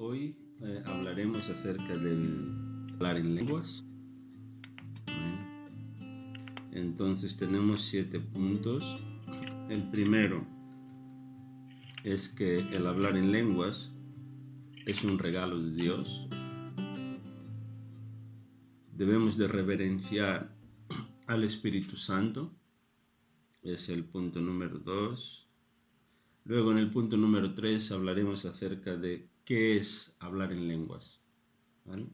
Hoy hablaremos acerca del hablar en lenguas. Entonces tenemos 7 puntos. El primero es que el hablar en lenguas es un regalo de Dios. Debemos de reverenciar al Espíritu Santo. Es el punto número 2. Luego en el punto número 3 hablaremos acerca de qué es hablar en lenguas. ¿Vale?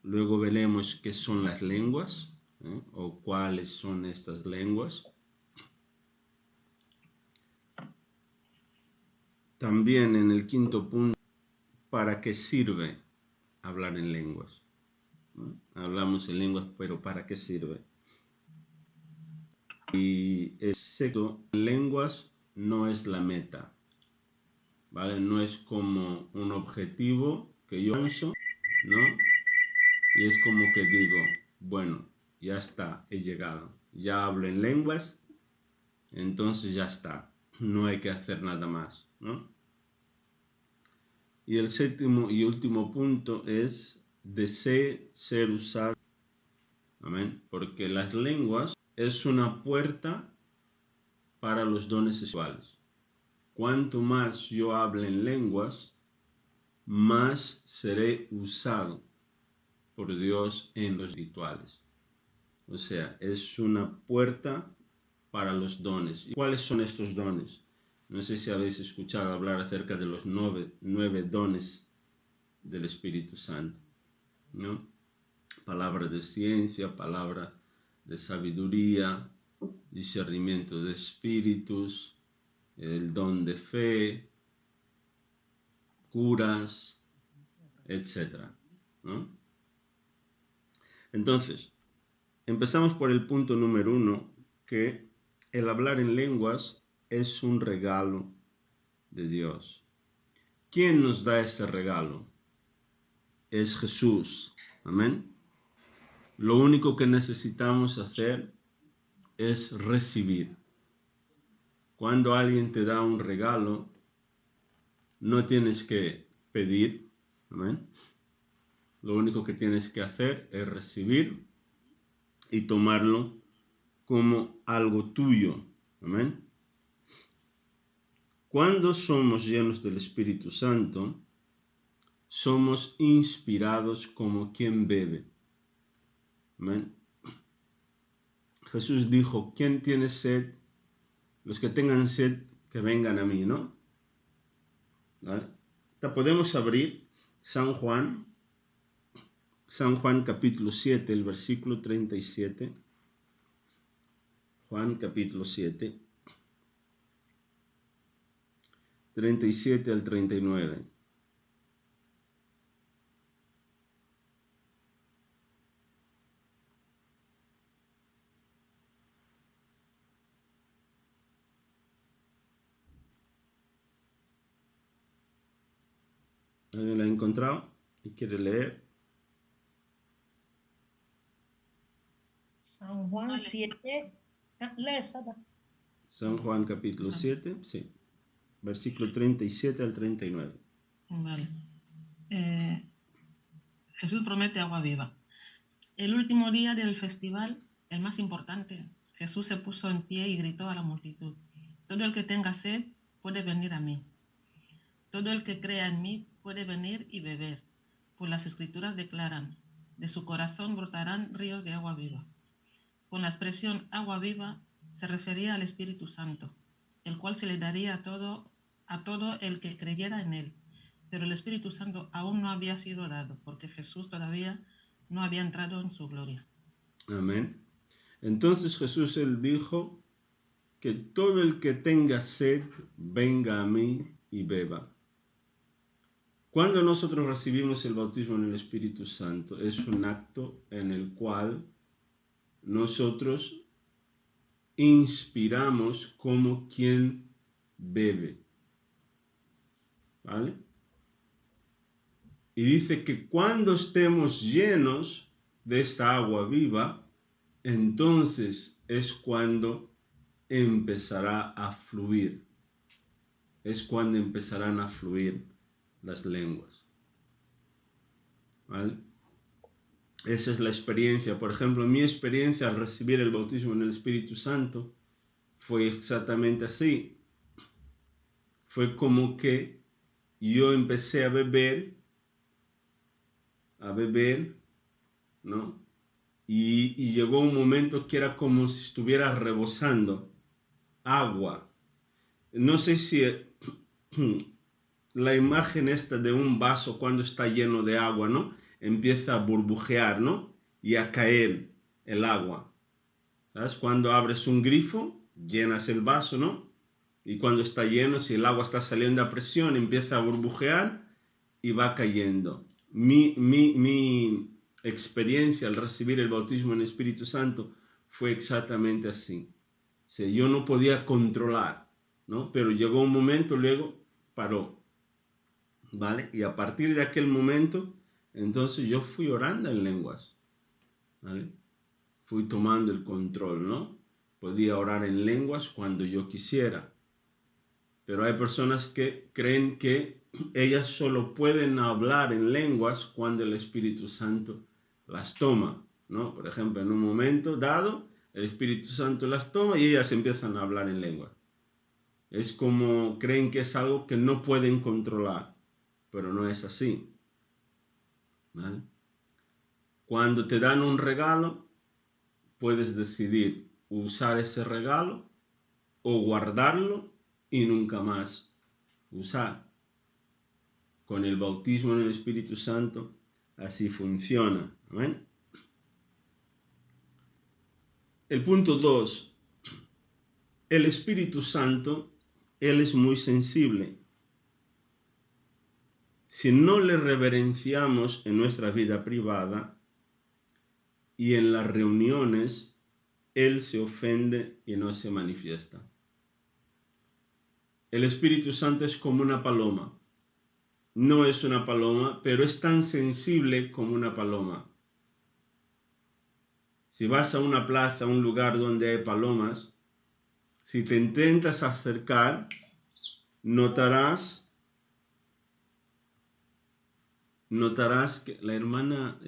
Luego veremos qué son las lenguas, o cuáles son estas lenguas. También en el quinto punto, ¿para qué sirve hablar en lenguas? Hablamos en lenguas, pero ¿para qué sirve? Y el sexto, lenguas no es la meta, ¿vale? No es como un objetivo que yo pienso, ¿no? Y es como que digo, bueno, ya está, he llegado. Ya hablo en lenguas, entonces ya está. No hay que hacer nada más, ¿no? Y el séptimo y último punto es, desee ser usado. Amén. Porque las lenguas es una puerta para los dones espirituales. Cuanto más yo hable en lenguas, más seré usado por Dios en los rituales. O sea, es una puerta para los dones. ¿Y cuáles son estos dones? No sé si habéis escuchado hablar acerca de los nueve dones del Espíritu Santo, ¿no? Palabra de ciencia, palabra de sabiduría, discernimiento de espíritus, el don de fe, curas, etc., ¿no? Entonces, empezamos por el punto número 1, que el hablar en lenguas es un regalo de Dios. ¿Quién nos da ese regalo? Es Jesús. Amén. Lo único que necesitamos hacer es recibir. Cuando alguien te da un regalo, no tienes que pedir. Amén. Lo único que tienes que hacer es recibir y tomarlo como algo tuyo. Amén. Cuando somos llenos del Espíritu Santo, somos inspirados como quien bebe. Amén. Jesús dijo, ¿quién tiene sed? Los que tengan sed, que vengan a mí, ¿no? ¿Vale? Podemos abrir San Juan capítulo 7, el versículo 37. Juan capítulo 7, 37 al 39. ¿Alguien la ha encontrado y quiere leer? San Juan 7, San Juan capítulo 7, sí, versículo 37 al 39. Vale. Jesús promete agua viva. El último día del festival, el más importante, Jesús se puso en pie y gritó a la multitud: todo el que tenga sed puede venir a mí. Todo el que crea en mí puede venir y beber, pues las Escrituras declaran: de su corazón brotarán ríos de agua viva. Con la expresión agua viva se refería al Espíritu Santo, el cual se le daría a todo el que creyera en él. Pero el Espíritu Santo aún no había sido dado, porque Jesús todavía no había entrado en su gloria. Amén. Entonces Jesús, él dijo que todo el que tenga sed, venga a mí y beba. Cuando nosotros recibimos el bautismo en el Espíritu Santo, es un acto en el cual nosotros inspiramos como quien bebe. ¿Vale? Y dice que cuando estemos llenos de esta agua viva, entonces es cuando empezará a fluir. Es cuando empezarán a fluir las lenguas. ¿Vale? Esa es la experiencia. Por ejemplo, mi experiencia al recibir el bautismo en el Espíritu Santo fue exactamente así. Fue como que yo empecé a beber, ¿no? Y llegó un momento que era como si estuviera rebosando agua. No sé si la imagen esta de un vaso cuando está lleno de agua, ¿no? Empieza a burbujear, ¿no? Y a caer el agua. ¿Sabes? Cuando abres un grifo, llenas el vaso, ¿no? Y cuando está lleno, si el agua está saliendo a presión, empieza a burbujear y va cayendo. Mi experiencia al recibir el bautismo en el Espíritu Santo fue exactamente así. O sea, yo no podía controlar, ¿no? Pero llegó un momento, luego paró, ¿vale? Y a partir de aquel momento, entonces yo fui orando en lenguas, ¿vale? Fui tomando el control, ¿no? Podía orar en lenguas cuando yo quisiera. Pero hay personas que creen que ellas solo pueden hablar en lenguas cuando el Espíritu Santo las toma, ¿no? Por ejemplo, en un momento dado, el Espíritu Santo las toma y ellas empiezan a hablar en lenguas. Es como creen que es algo que no pueden controlar, pero no es así, ¿vale? Cuando te dan un regalo, puedes decidir usar ese regalo o guardarlo y nunca más usar. Con el bautismo en el Espíritu Santo, así funciona. ¿Amén? El punto 2. El Espíritu Santo, Él es muy sensible. Si no le reverenciamos en nuestra vida privada y en las reuniones, Él se ofende y no se manifiesta. El Espíritu Santo es como una paloma. No es una paloma, pero es tan sensible como una paloma. Si vas a una plaza, a un lugar donde hay palomas, si te intentas acercar, notarás que la hermana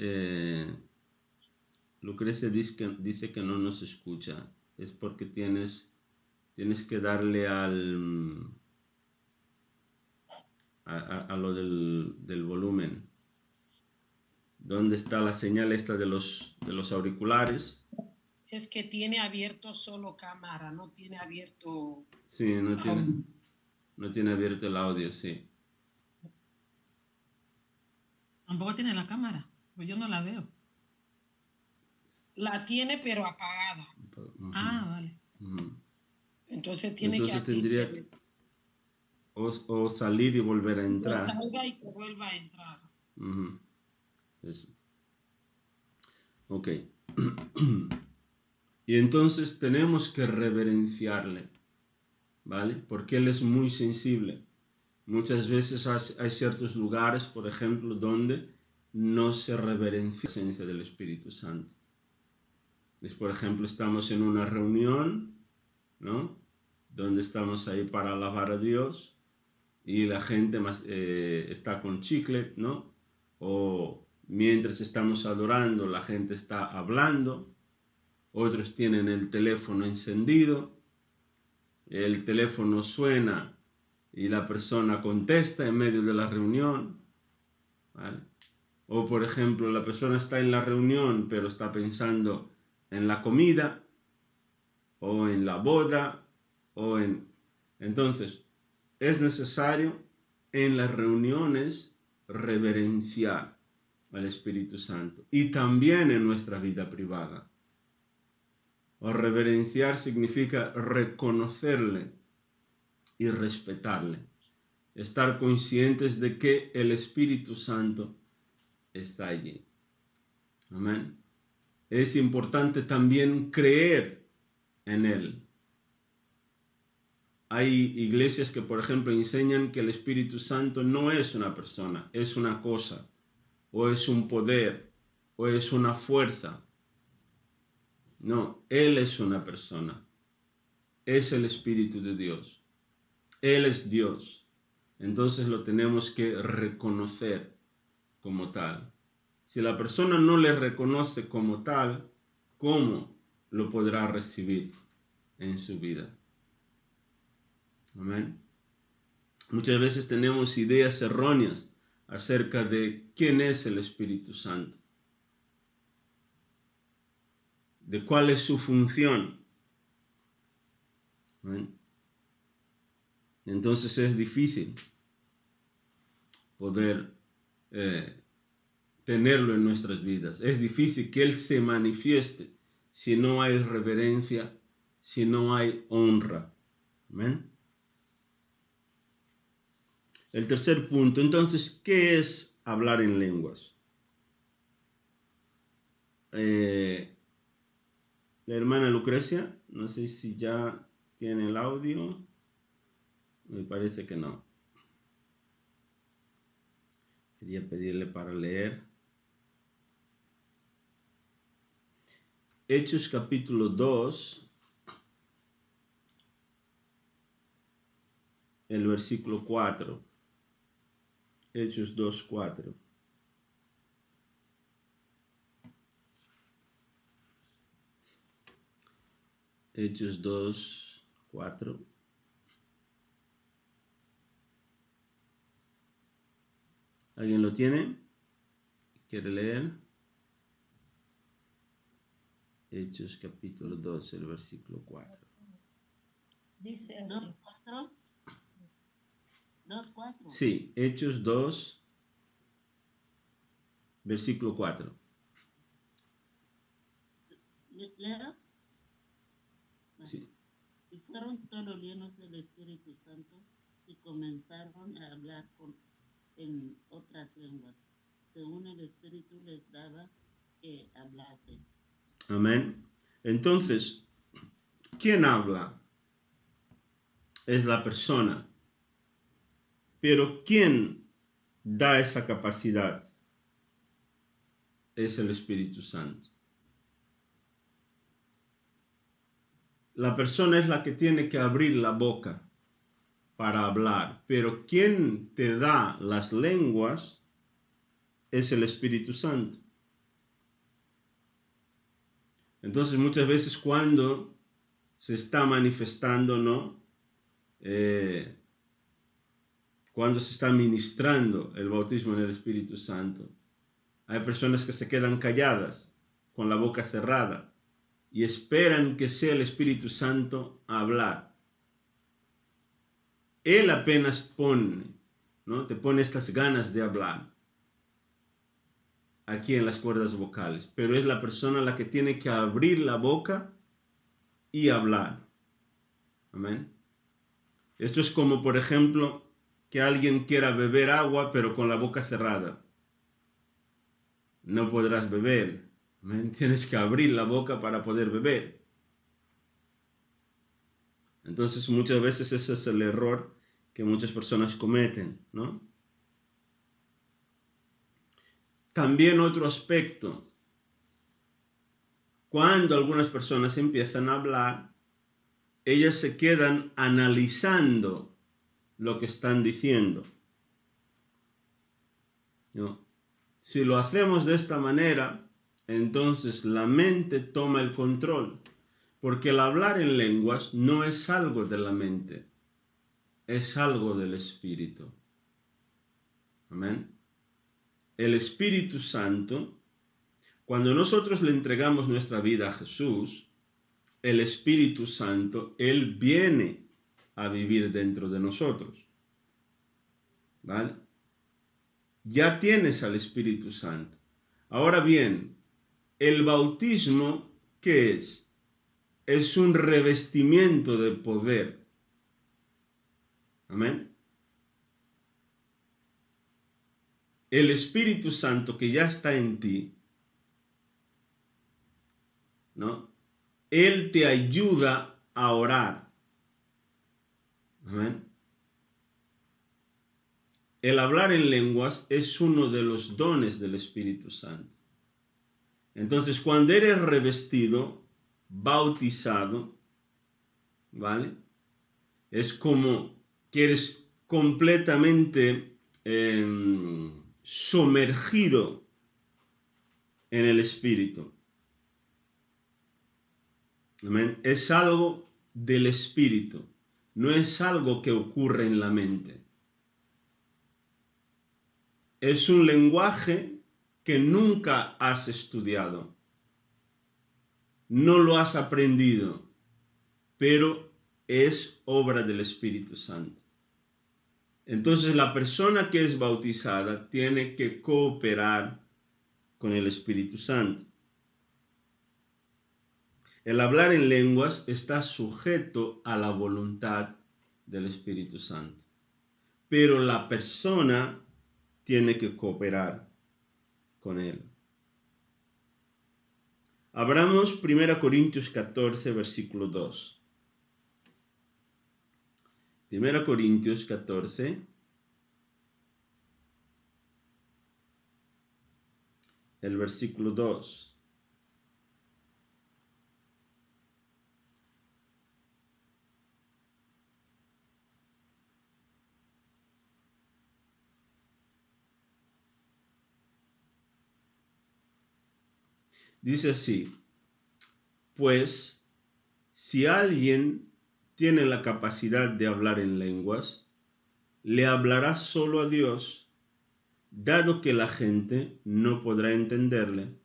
Lucrecia dice que no nos escucha. Es porque tienes que darle a lo del volumen. ¿Dónde está la señal esta de los auriculares? Es que tiene abierto solo cámara, no tiene abierto... Sí, no tiene abierto el audio, sí. Tampoco tiene la cámara, pues yo no la veo. La tiene pero apagada. Ah, vale. Entonces tiene Entonces tendría o salir y volver a entrar. Que salga y que vuelva a entrar. Eso. Ok. Y entonces tenemos que reverenciarle, ¿vale? Porque Él es muy sensible. Muchas veces hay ciertos lugares, por ejemplo, donde no se reverencia la presencia del Espíritu Santo. Por ejemplo, estamos en una reunión, ¿no? Donde estamos ahí para alabar a Dios y la gente está con chicle, ¿no? O mientras estamos adorando, la gente está hablando. Otros tienen el teléfono encendido, el teléfono suena y la persona contesta en medio de la reunión, ¿vale? O por ejemplo, la persona está en la reunión pero está pensando en la comida o en la boda Entonces, es necesario en las reuniones reverenciar al Espíritu Santo y también en nuestra vida privada. O reverenciar significa reconocerle y respetarle. Estar conscientes de que el Espíritu Santo está allí. Amén. Es importante también creer en Él. Hay iglesias que, por ejemplo, enseñan que el Espíritu Santo no es una persona, es una cosa, o es un poder, o es una fuerza. No, Él es una persona. Es el Espíritu de Dios. Él es Dios. entonces lo tenemos que reconocer como tal. Si la persona no le reconoce como tal, ¿cómo lo podrá recibir en su vida? Amén. Muchas veces tenemos ideas erróneas acerca de quién es el Espíritu Santo, de cuál es su función. Amén. Entonces es difícil poder tenerlo en nuestras vidas. Es difícil que Él se manifieste si no hay reverencia, si no hay honra. Amén. El tercer punto, entonces, ¿qué es hablar en lenguas? La hermana Lucrecia, no sé si ya tiene el audio, me parece que no. Quería pedirle para leer. Hechos capítulo 2, el versículo 4. Hechos 2, 4. Hechos 2, 4. ¿Alguien lo tiene? ¿Quiere leer? Hechos capítulo 2, el versículo 4. Dice así. 2:4. Sí, Hechos 2, versículo 4. ¿Leo? Sí. Y fueron todos llenos del Espíritu Santo y comenzaron a hablar en otras lenguas, según el Espíritu les daba que hablasen. Amén. Entonces, ¿quién habla? Es la persona. Pero ¿quién da esa capacidad? Es el Espíritu Santo. La persona es la que tiene que abrir la boca para hablar, pero quien te da las lenguas es el Espíritu Santo. Entonces muchas veces cuando se está manifestando, ¿no? Cuando se está ministrando el bautismo en el Espíritu Santo, hay personas que se quedan calladas, con la boca cerrada, y esperan que sea el Espíritu Santo a hablar. Él apenas pone, ¿no? Te pone estas ganas de hablar aquí en las cuerdas vocales, pero es la persona la que tiene que abrir la boca y hablar. Amén. Esto es como, por ejemplo, que alguien quiera beber agua, pero con la boca cerrada. No podrás beber. Amén. Tienes que abrir la boca para poder beber. Entonces, muchas veces ese es el error que muchas personas cometen, ¿no? También otro aspecto, cuando algunas personas empiezan a hablar, ellas se quedan analizando lo que están diciendo, ¿no? Si lo hacemos de esta manera, entonces la mente toma el control, porque el hablar en lenguas no es algo de la mente, es algo del Espíritu. Amén. El Espíritu Santo, cuando nosotros le entregamos nuestra vida a Jesús, el Espíritu Santo, Él viene a vivir dentro de nosotros. ¿Vale? Ya tienes al Espíritu Santo. Ahora bien, el bautismo, ¿qué es? Es un revestimiento de poder. Amén. El Espíritu Santo que ya está en ti, ¿no? Él te ayuda a orar. Amén. El hablar en lenguas es uno de los dones del Espíritu Santo. Entonces, cuando eres revestido, bautizado, ¿vale? Es como que eres completamente sumergido en el Espíritu. Amén. Es algo del Espíritu, no es algo que ocurre en la mente. Es un lenguaje que nunca has estudiado, no lo has aprendido, pero es obra del Espíritu Santo. Entonces la persona que es bautizada tiene que cooperar con el Espíritu Santo. El hablar en lenguas está sujeto a la voluntad del Espíritu Santo, pero la persona tiene que cooperar con él. Abramos 1 Corintios 14, versículo 2. 1 Corintios 14, el versículo 2. Dice así: pues si alguien tiene la capacidad de hablar en lenguas, le hablará solo a Dios, dado que la gente no podrá entenderle.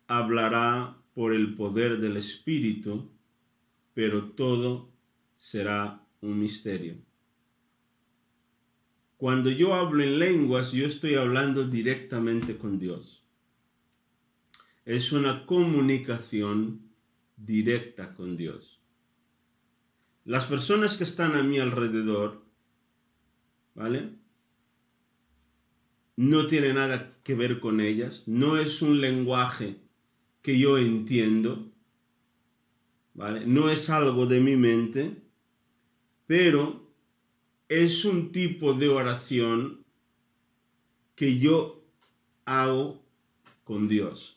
Hablará por el poder del Espíritu, pero todo será un misterio. Cuando yo hablo en lenguas, yo estoy hablando directamente con Dios. Es una comunicación directa con Dios. Las personas que están a mi alrededor, ¿vale?, no tiene nada que ver con ellas, no es un lenguaje que yo entiendo, ¿vale?, no es algo de mi mente, pero es un tipo de oración que yo hago con Dios.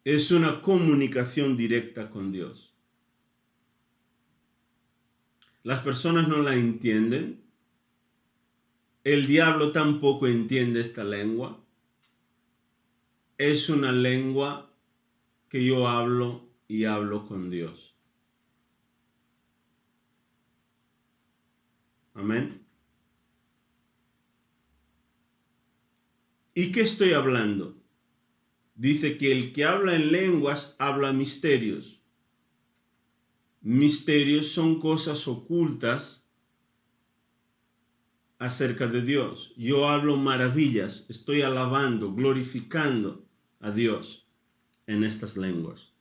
Es una comunicación directa con Dios. Las personas no la entienden. El diablo tampoco entiende esta lengua. Es una lengua que yo hablo y hablo con Dios. Amén. ¿Y qué estoy hablando? Dice que el que habla en lenguas habla misterios. Misterios son cosas ocultas acerca de Dios. Yo hablo maravillas, estoy alabando, glorificando a Dios en estas lenguas.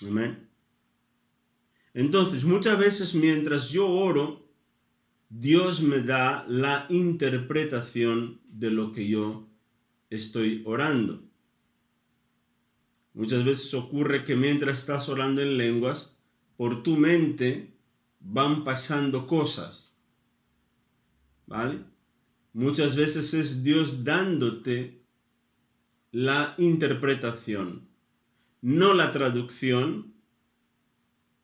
Amén. Entonces, muchas veces mientras yo oro, Dios me da la interpretación de lo que yo estoy orando. Muchas veces ocurre que mientras estás orando en lenguas, por tu mente van pasando cosas, ¿vale? Muchas veces es Dios dándote la interpretación, no la traducción,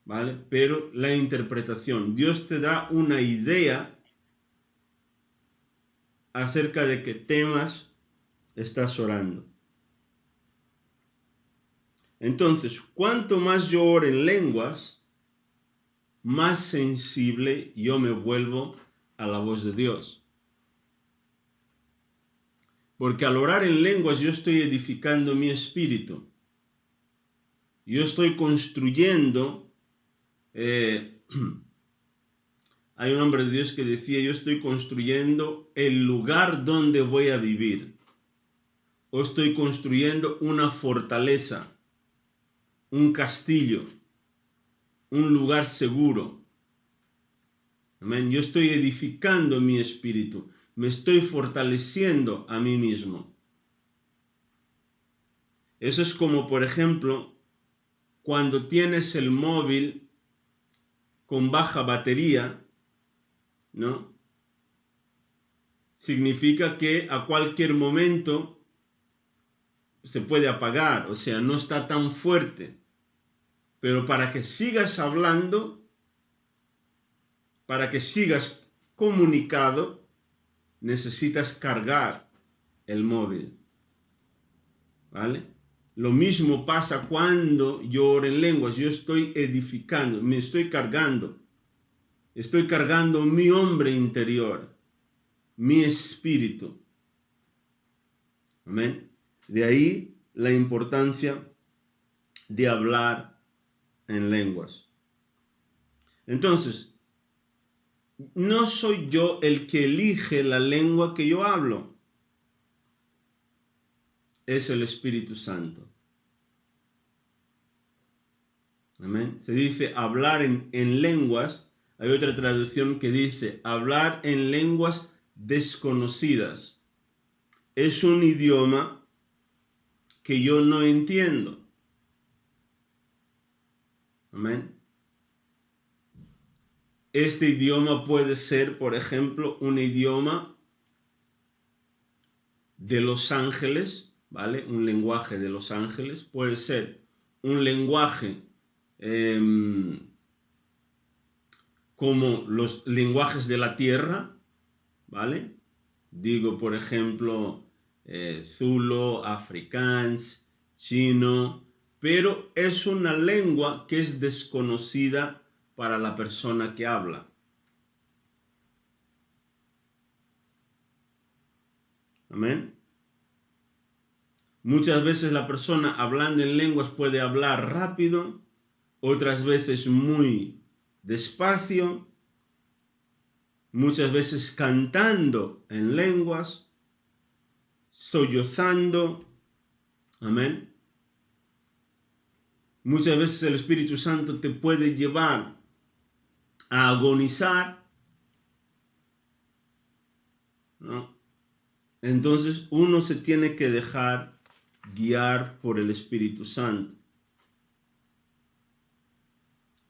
¿vale?, pero la interpretación. Dios te da una idea acerca de qué temas estás orando. Entonces, cuanto más yo oro en lenguas, más sensible yo me vuelvo a la voz de Dios. Porque al orar en lenguas yo estoy edificando mi espíritu. Yo estoy construyendo. Hay un hombre de Dios que decía: yo estoy construyendo el lugar donde voy a vivir. O estoy construyendo una fortaleza, un castillo, un lugar seguro. Amén. Yo estoy edificando mi espíritu. Me estoy fortaleciendo a mí mismo. Eso es como, por ejemplo, cuando tienes el móvil con baja batería, ¿no? Significa que a cualquier momento se puede apagar, o sea, no está tan fuerte. Pero para que sigas hablando, para que sigas comunicado, necesitas cargar el móvil. ¿Vale? Lo mismo pasa cuando yo oro en lenguas. Yo estoy edificando, me estoy cargando. Estoy cargando mi hombre interior, mi espíritu. Amén. De ahí la importancia de hablar en lenguas. Entonces, no soy yo el que elige la lengua que yo hablo. Es el Espíritu Santo. Amén. Se dice hablar en lenguas. Hay otra traducción que dice hablar en lenguas desconocidas. Es un idioma que yo no entiendo. Amén. Este idioma puede ser, por ejemplo, un idioma de Los Ángeles, ¿vale? Un lenguaje de Los Ángeles. Puede ser un lenguaje como los lenguajes de la tierra, ¿vale? Digo, por ejemplo, Zulu, Afrikaans, chino, pero es una lengua que es desconocida para la persona que habla. Amén. Muchas veces la persona hablando en lenguas puede hablar rápido, otras veces muy despacio, muchas veces cantando en lenguas, sollozando. Amén. Muchas veces el Espíritu Santo te puede llevar a agonizar, ¿no? Entonces uno se tiene que dejar guiar por el Espíritu Santo.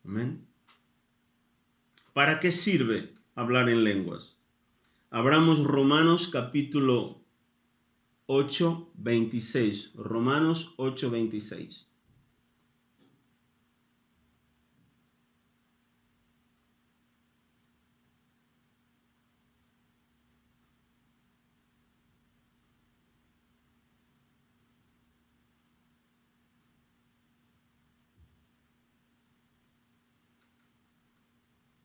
Amén. ¿Para qué sirve hablar en lenguas? Abramos Romanos capítulo 8, 26. Romanos 8, 26.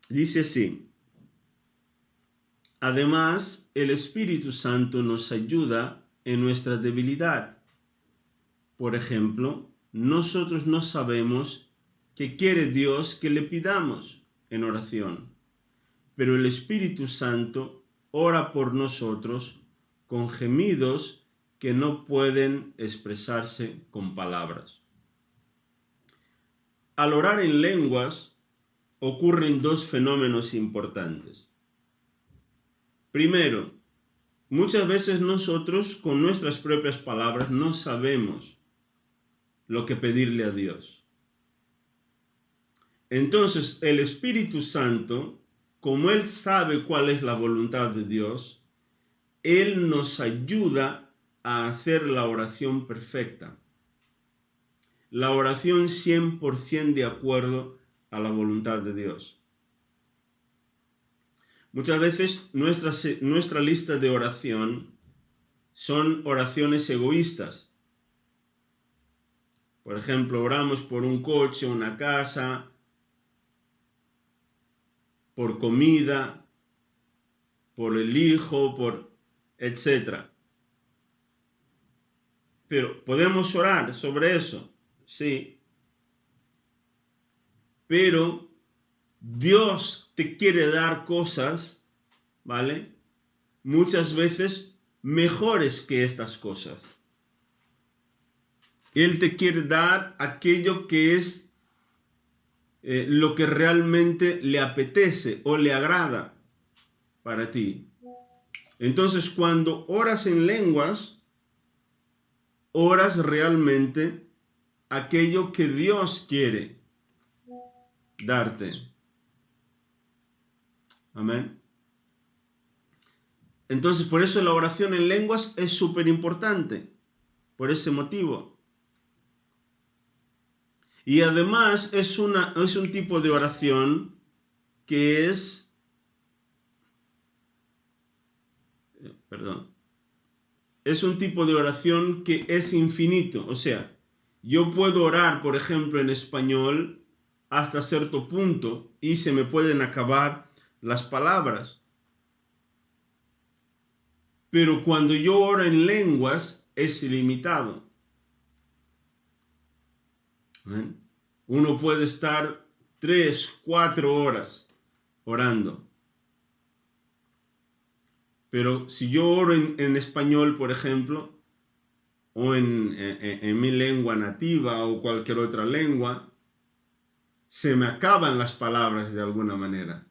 Dice así: además, el Espíritu Santo nos ayuda en nuestra debilidad. Por ejemplo, nosotros no sabemos qué quiere Dios que le pidamos en oración, pero el Espíritu Santo ora por nosotros con gemidos que no pueden expresarse con palabras. Al orar en lenguas, ocurren dos fenómenos importantes. Primero, muchas veces nosotros con nuestras propias palabras no sabemos lo que pedirle a Dios. Entonces el Espíritu Santo, como Él sabe cuál es la voluntad de Dios, Él nos ayuda a hacer la oración perfecta. La oración 100% de acuerdo a la voluntad de Dios. Muchas veces nuestra lista de oración son oraciones egoístas. Por ejemplo, oramos por un coche, una casa, por comida, por el hijo, por etcétera. Pero ¿podemos orar sobre eso? Sí. Pero Dios te quiere dar cosas, ¿vale? Muchas veces mejores que estas cosas. Él te quiere dar aquello que es lo que realmente le apetece o le agrada para ti. Entonces, cuando oras en lenguas, oras realmente aquello que Dios quiere darte. Amén. Entonces, por eso la oración en lenguas es súper importante, por ese motivo. Y además es un tipo de oración que es, es un tipo de oración que es infinito. O sea, yo puedo orar, por ejemplo, en español hasta cierto punto y se me pueden acabar las palabras. Pero cuando yo oro en lenguas es ilimitado. ¿Ven? Uno puede estar 3, 4 horas orando. Pero si yo oro en español, por ejemplo, o en mi lengua nativa o cualquier otra lengua, se me acaban las palabras de alguna manera.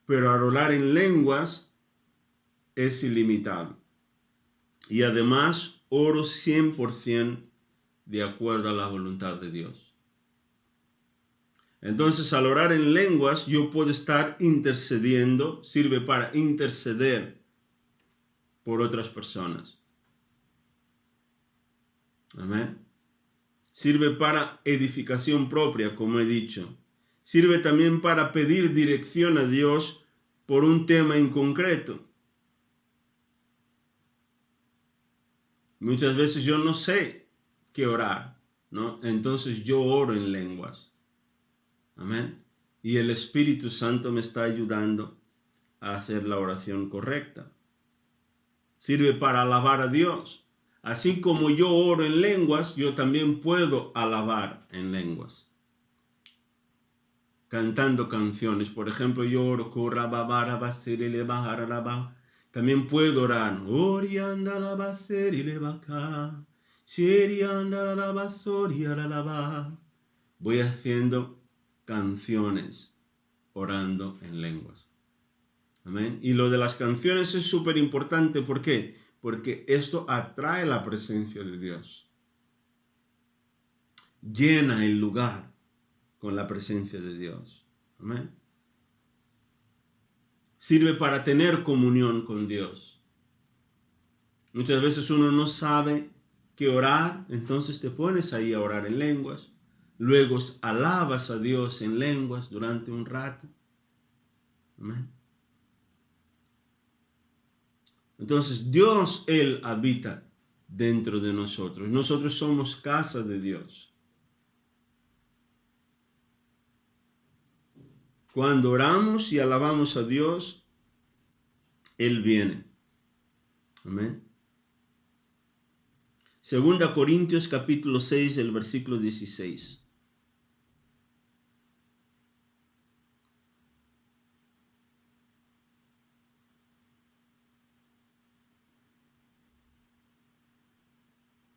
Pero al orar en lenguas es ilimitado. Y además oro 100% de acuerdo a la voluntad de Dios. Entonces, al orar en lenguas, yo puedo estar intercediendo, sirve para interceder por otras personas. Amén. Sirve para edificación propia, como he dicho. Sirve también para pedir dirección a Dios por un tema en concreto. Muchas veces yo no sé qué orar, ¿no? Entonces yo oro en lenguas. Amén. Y el Espíritu Santo me está ayudando a hacer la oración correcta. Sirve para alabar a Dios. Así como yo oro en lenguas, yo también puedo alabar en lenguas. Cantando canciones. Por ejemplo, yo oro también puedo orar. Voy haciendo canciones orando en lenguas. Amén. Y lo de las canciones es súper importante. ¿Por qué? Porque esto atrae la presencia de Dios. Llena el lugar con la presencia de Dios. Amén. Sirve para tener comunión con Dios. Muchas veces uno no sabe qué orar, entonces te pones ahí a orar en lenguas. Luego alabas a Dios en lenguas durante un rato. Amén. Entonces Dios, Él habita dentro de nosotros. Nosotros somos casa de Dios. Cuando oramos y alabamos a Dios, Él viene. Amén. 2 Corintios capítulo 6, el versículo 16.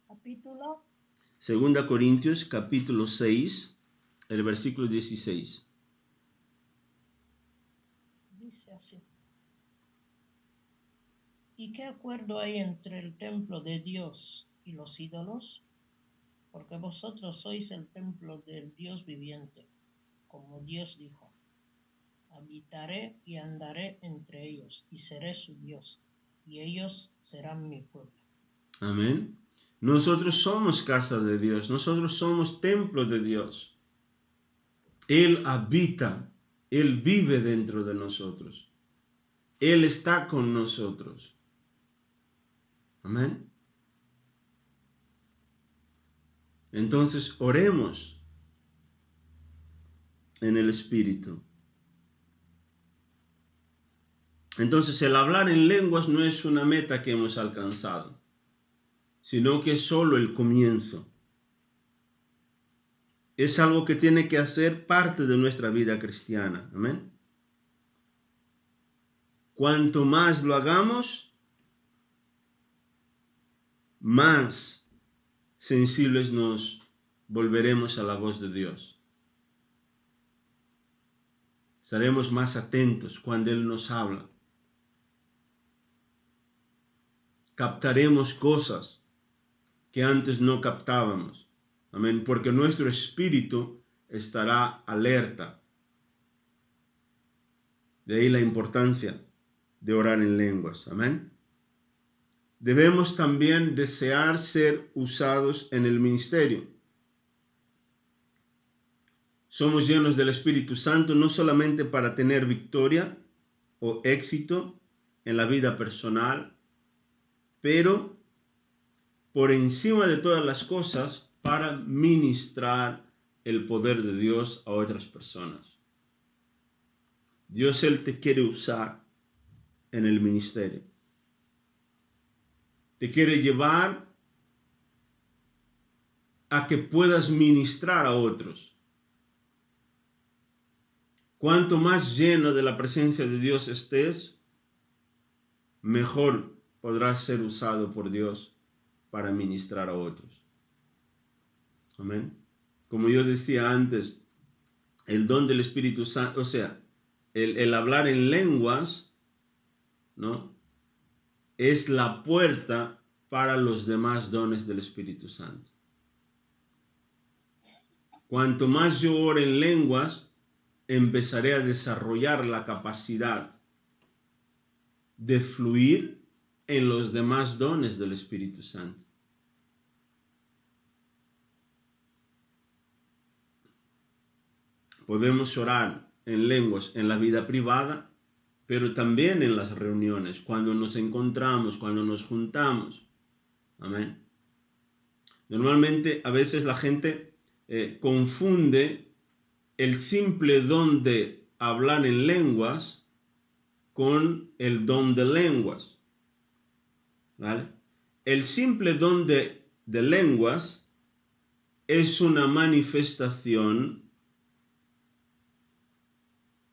Capítulo 2 Corintios capítulo 6, el versículo 16. dice así. ¿Y qué acuerdo hay entre el templo de Dios y los ídolos? Porque vosotros sois el templo del Dios viviente, como Dios dijo. Habitaré y andaré entre ellos, y seré su Dios, y ellos serán mi pueblo. Amén. Nosotros somos casa de Dios, nosotros somos templo de Dios. Él habita, Él vive dentro de nosotros. Él está con nosotros. Amén. Entonces oremos en el Espíritu. Entonces el hablar en lenguas no es una meta que hemos alcanzado, sino que es solo el comienzo. Es algo que tiene que hacer parte de nuestra vida cristiana. Amén. Cuanto más lo hagamos, más sensibles nos volveremos a la voz de Dios. Estaremos más atentos cuando Él nos habla. Captaremos cosas que antes no captábamos. Amén. Porque nuestro espíritu estará alerta. De ahí la importancia de orar en lenguas. Amén. Debemos también desear ser usados en el ministerio. Somos llenos del Espíritu Santo no solamente para tener victoria o éxito en la vida personal, pero por encima de todas las cosas para ministrar el poder de Dios a otras personas. Dios, Él te quiere usar en el ministerio. Te quiere llevar a que puedas ministrar a otros. Cuanto más lleno de la presencia de Dios estés, mejor podrás ser usado por Dios para ministrar a otros. Amén. Como yo decía antes, el don del Espíritu Santo, o sea, el hablar en lenguas, ¿no?, es la puerta para los demás dones del Espíritu Santo. Cuanto más yo ore en lenguas, empezaré a desarrollar la capacidad de fluir en los demás dones del Espíritu Santo. Podemos orar en lenguas en la vida privada, pero también en las reuniones, cuando nos encontramos, cuando nos juntamos. Amén. Normalmente, a veces la gente confunde el simple don de hablar en lenguas con el don de lenguas. ¿Vale? El simple don de lenguas es una manifestación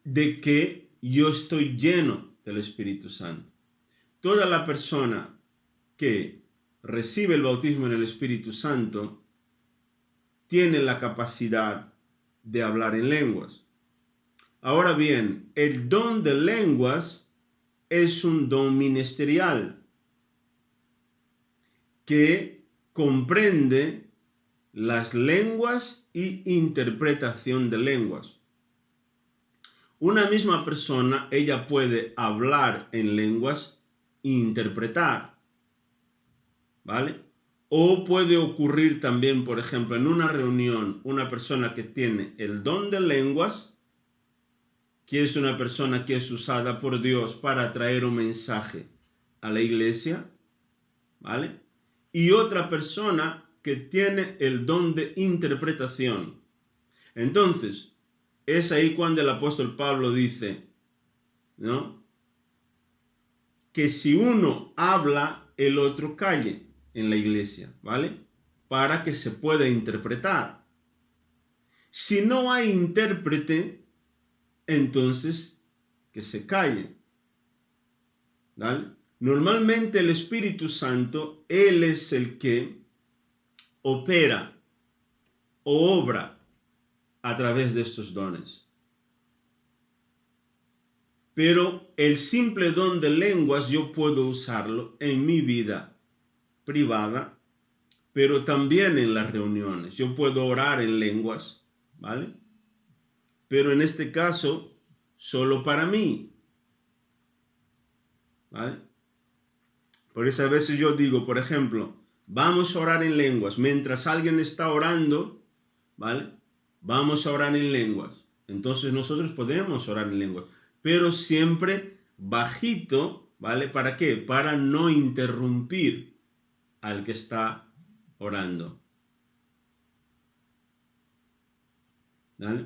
de que yo estoy lleno del Espíritu Santo. Toda la persona que recibe el bautismo en el Espíritu Santo tiene la capacidad de hablar en lenguas. Ahora bien, el don de lenguas es un don ministerial que comprende las lenguas y interpretación de lenguas. Una misma persona, ella puede hablar en lenguas e interpretar, ¿vale? O puede ocurrir también, por ejemplo, en una reunión, una persona que tiene el don de lenguas, que es una persona que es usada por Dios para traer un mensaje a la iglesia, ¿vale? Y otra persona que tiene el don de interpretación. Entonces, es ahí cuando el apóstol Pablo dice, ¿no?, que si uno habla, el otro calle en la iglesia, ¿vale? Para que se pueda interpretar. Si no hay intérprete, entonces que se calle, ¿vale? Normalmente el Espíritu Santo, Él es el que opera o obra a través de estos dones. Pero el simple don de lenguas yo puedo usarlo en mi vida privada, pero también en las reuniones. Yo puedo orar en lenguas, ¿vale? Pero en este caso, solo para mí, ¿vale? Por eso a veces yo digo, por ejemplo, vamos a orar en lenguas. Mientras alguien está orando, ¿vale?, vamos a orar en lenguas. Entonces nosotros podemos orar en lenguas, pero siempre bajito, ¿vale? ¿Para qué? Para no interrumpir al que está orando, ¿vale?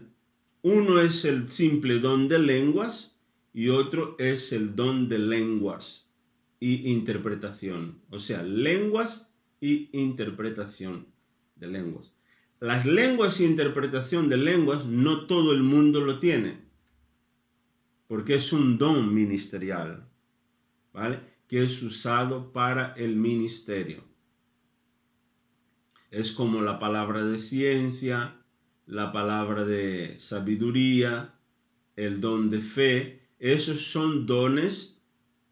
Uno es el simple don de lenguas y otro es el don de lenguas y interpretación. O sea, lenguas y interpretación de lenguas. Las lenguas e interpretación de lenguas no todo el mundo lo tiene, porque es un don ministerial, ¿vale?, que es usado para el ministerio. Es como la palabra de ciencia, la palabra de sabiduría, el don de fe. Esos son dones,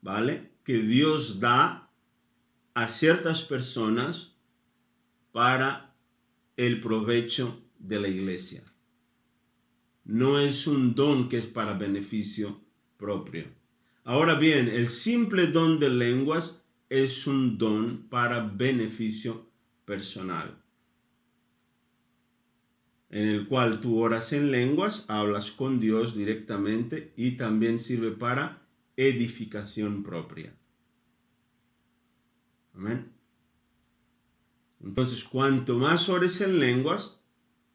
¿vale?, que Dios da a ciertas personas para el provecho de la iglesia. No es un don que es para beneficio propio. Ahora bien, el simple don de lenguas es un don para beneficio personal. en el cual tú oras en lenguas, hablas con Dios directamente y también sirve para edificación propia. Amén. Entonces, cuanto más ores en lenguas,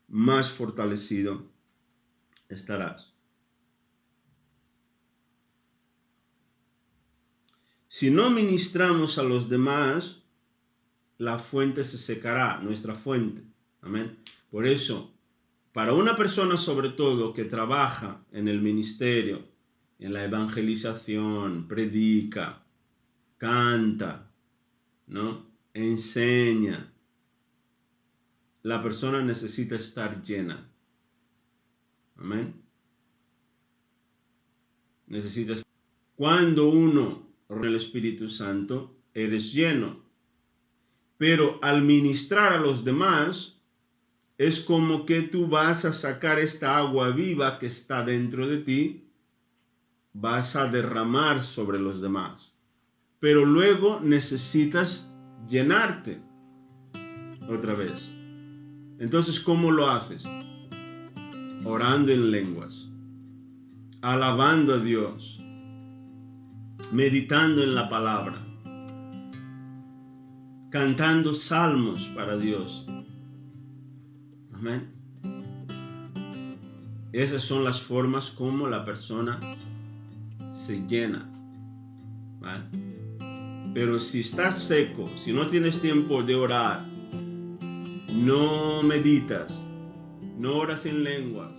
más fortalecido estarás. Si no ministramos a los demás, la fuente se secará, nuestra fuente. Amén. Por eso, para una persona sobre todo que trabaja en el ministerio, en la evangelización, predica, canta, ¿no? Enseña, la persona necesita estar llena. Amén. Necesita estar. Cuando uno ora el Espíritu Santo, eres lleno. Pero al ministrar a los demás, es como que tú vas a sacar esta agua viva que está dentro de ti, vas a derramar sobre los demás. Pero luego necesitas llenarte otra vez. Entonces, ¿cómo lo haces? Orando en lenguas, alabando a Dios, meditando en la palabra, cantando salmos para Dios. Amén. Esas son las formas como la persona se llena. ¿Vale? Pero si estás seco, si no tienes tiempo de orar, no meditas, no oras en lenguas,